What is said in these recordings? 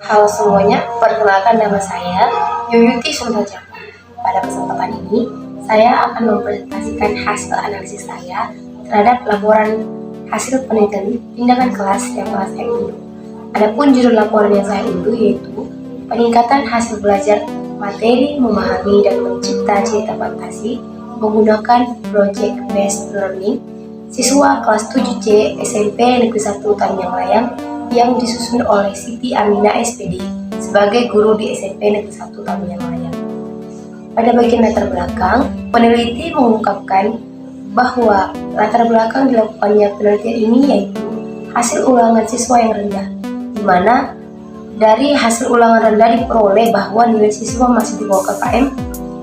Halo semuanya, perkenalkan nama saya Yuyuti Suntajapa. Pada kesempatan ini, saya akan mempresentasikan hasil analisis saya terhadap laporan hasil penelitian tindakan kelas yang telah saya unduh. Adapun judul laporan yang saya unduh yaitu peningkatan hasil belajar materi memahami dan mencipta cerita fantasi menggunakan project based learning siswa kelas 7C SMP Negeri 1 Tamiang Layang yang disusun oleh Siti Aminah SPD sebagai guru di SMP Negeri 1 Tamiang Layang. Pada bagian latar belakang, peneliti mengungkapkan bahwa latar belakang dilakukannya penelitian ini yaitu hasil ulangan siswa yang rendah, di mana dari hasil ulangan rendah diperoleh bahwa nilai siswa masih di bawah KKM,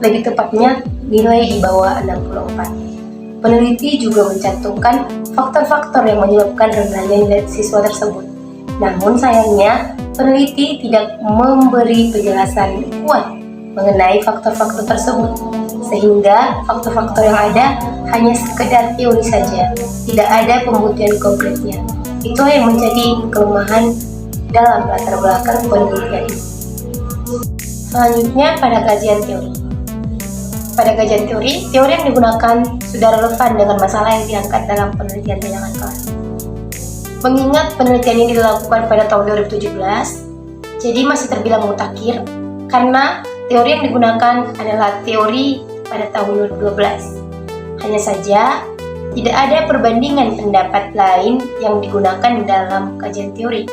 lebih tepatnya nilai di bawah 64. Peneliti juga mencantumkan faktor-faktor yang menyebabkan rendahnya nilai siswa tersebut. Namun sayangnya, peneliti tidak memberi penjelasan kuat mengenai faktor-faktor tersebut, sehingga faktor-faktor yang ada hanya sekedar teori saja, tidak ada pembuktian konkretnya. Itulah yang menjadi kelemahan dalam latar belakang penelitian ini. Selanjutnya pada kajian teori. Pada kajian teori yang digunakan sudah relevan dengan masalah yang diangkat dalam penelitian tindakan kelas. Mengingat penelitian ini dilakukan pada tahun 2017, jadi masih terbilang mutakhir karena teori yang digunakan adalah teori pada tahun 2012. Hanya saja, tidak ada perbandingan pendapat lain yang digunakan dalam kajian teori.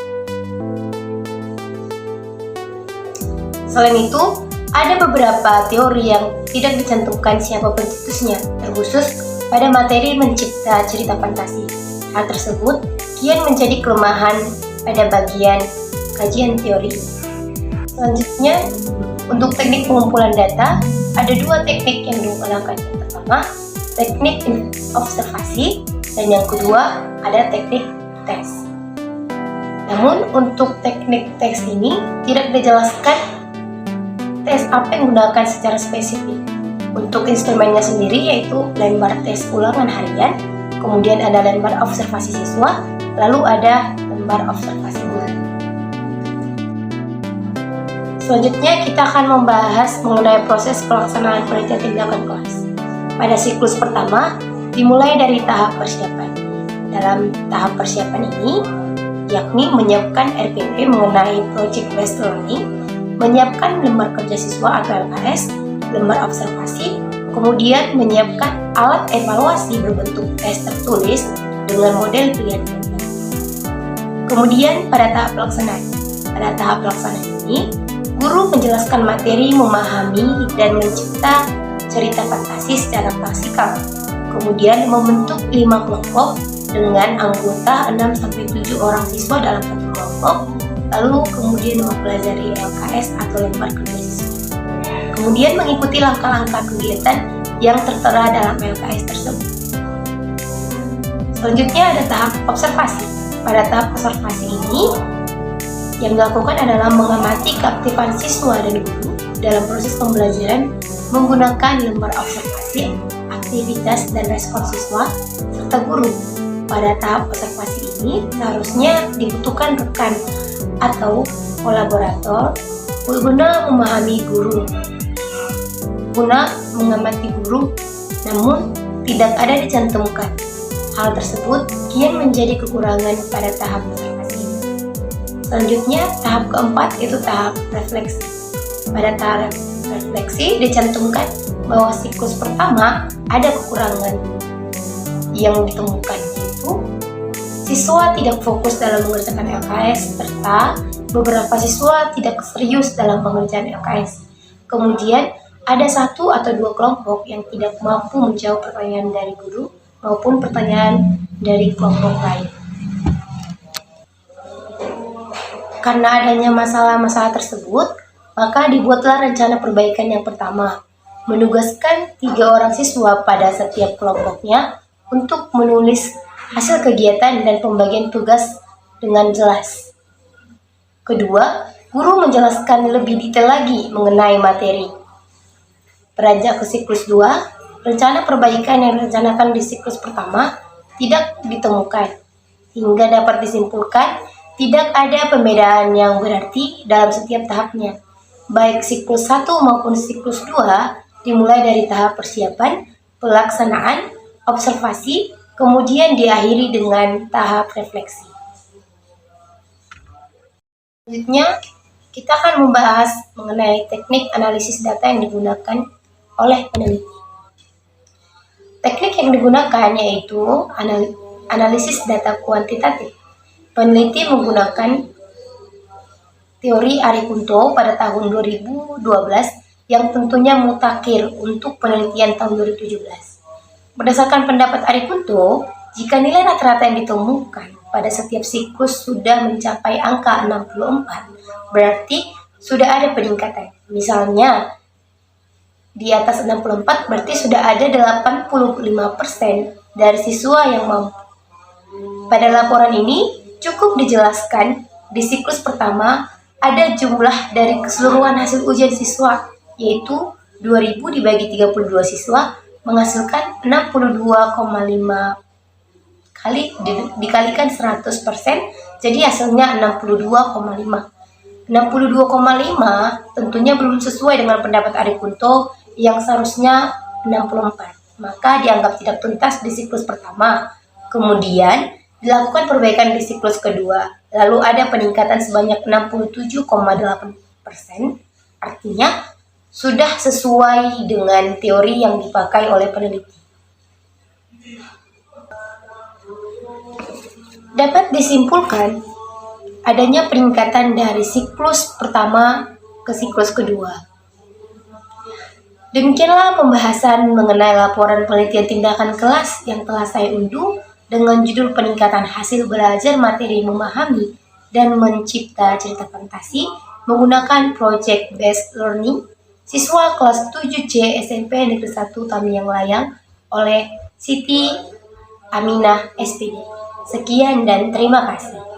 Selain itu, ada beberapa teori yang tidak dicantumkan siapa pencetusnya, terkhusus pada materi mencipta cerita fantasi. Hal tersebut kian menjadi kelemahan pada bagian kajian teori. Selanjutnya, untuk teknik pengumpulan data, ada dua teknik yang digunakan. Yang pertama, teknik observasi, dan yang kedua, ada teknik tes. Namun, untuk teknik tes ini tidak dijelaskan tes apa yang digunakan secara spesifik. Untuk instrumennya sendiri yaitu lembar tes ulangan harian, kemudian ada lembar observasi siswa, lalu ada lembar observasi guru. Selanjutnya kita akan membahas mengenai proses pelaksanaan penelitian tindakan kelas. Pada siklus pertama dimulai dari tahap persiapan. Dalam tahap persiapan ini, yakni menyiapkan RPP mengenai project based learning, menyiapkan lembar kerja siswa atau LKS, lembar observasi, kemudian menyiapkan alat evaluasi berbentuk tes tertulis dengan model pilihan ganda. Kemudian pada tahap pelaksanaan. Pada tahap pelaksanaan ini, guru menjelaskan materi memahami dan mencipta cerita fantasi secara klasikal. Kemudian membentuk 5 kelompok dengan anggota 6-7 orang siswa dalam satu kelompok, lalu kemudian mempelajari LKS atau lembar kerja siswa. Kemudian mengikuti langkah-langkah kegiatan yang tertera dalam LKS tersebut. Selanjutnya ada tahap observasi. Pada tahap observasi ini, yang dilakukan adalah mengamati keaktifan siswa dan guru dalam proses pembelajaran menggunakan lembar observasi, aktivitas dan respon siswa, serta guru. Pada tahap observasi ini, seharusnya dibutuhkan rekan atau kolaborator guna memahami guru, guna mengamati guru, namun tidak ada dicantumkan. Hal tersebut kian menjadi kekurangan pada tahap observasi ini. Selanjutnya, tahap keempat yaitu tahap refleksi. Pada tahap refleksi dicantumkan bahwa siklus pertama ada kekurangan yang ditemukan, yaitu siswa tidak fokus dalam mengerjakan LKS, serta beberapa siswa tidak serius dalam pengerjaan LKS. Kemudian, ada 1 atau 2 kelompok yang tidak mampu menjawab pertanyaan dari guru maupun pertanyaan dari kelompok lain. Karena adanya masalah-masalah tersebut, maka dibuatlah rencana perbaikan yang pertama, menugaskan 3 orang siswa pada setiap kelompoknya untuk menulis hasil kegiatan dan pembagian tugas dengan jelas. Kedua, guru menjelaskan lebih detail lagi mengenai materi. Beranjak ke siklus 2, rencana perbaikan yang direncanakan di siklus pertama tidak ditemukan, hingga dapat disimpulkan Tidak ada pembedaan yang berarti dalam setiap tahapnya. Baik siklus 1 maupun siklus 2 dimulai dari tahap persiapan, pelaksanaan, observasi, kemudian diakhiri dengan tahap refleksi. Selanjutnya, kita akan membahas mengenai teknik analisis data yang digunakan oleh peneliti. Teknik yang digunakan yaitu analisis data kuantitatif. Peneliti menggunakan teori Aripunto pada tahun 2012 yang tentunya mutakhir untuk penelitian tahun 2017. Berdasarkan pendapat Aripunto, jika nilai rata-rata yang ditemukan pada setiap siklus sudah mencapai angka 64, berarti sudah ada peningkatan. Misalnya, di atas 64 berarti sudah ada 85% dari siswa yang mampu. Pada laporan ini cukup dijelaskan di siklus pertama ada jumlah dari keseluruhan hasil ujian siswa, yaitu 2000 dibagi 32 siswa menghasilkan 62,5 kali dikalikan 100%, jadi hasilnya 62,5. 62,5 tentunya belum sesuai dengan pendapat Aripunto yang seharusnya 64, maka dianggap tidak tuntas di siklus pertama. Kemudian dilakukan perbaikan di siklus kedua, lalu ada peningkatan sebanyak 67,8%, artinya sudah sesuai dengan teori yang dipakai oleh peneliti. Dapat disimpulkan adanya peningkatan dari siklus pertama ke siklus kedua. Demikianlah pembahasan mengenai laporan penelitian tindakan kelas yang telah saya unduh dengan judul peningkatan hasil belajar materi memahami dan mencipta cerita fantasi menggunakan Project Based Learning siswa kelas 7C SMP Negeri 1 Tamiang Layang oleh Siti Aminah SPD. Sekian dan terima kasih.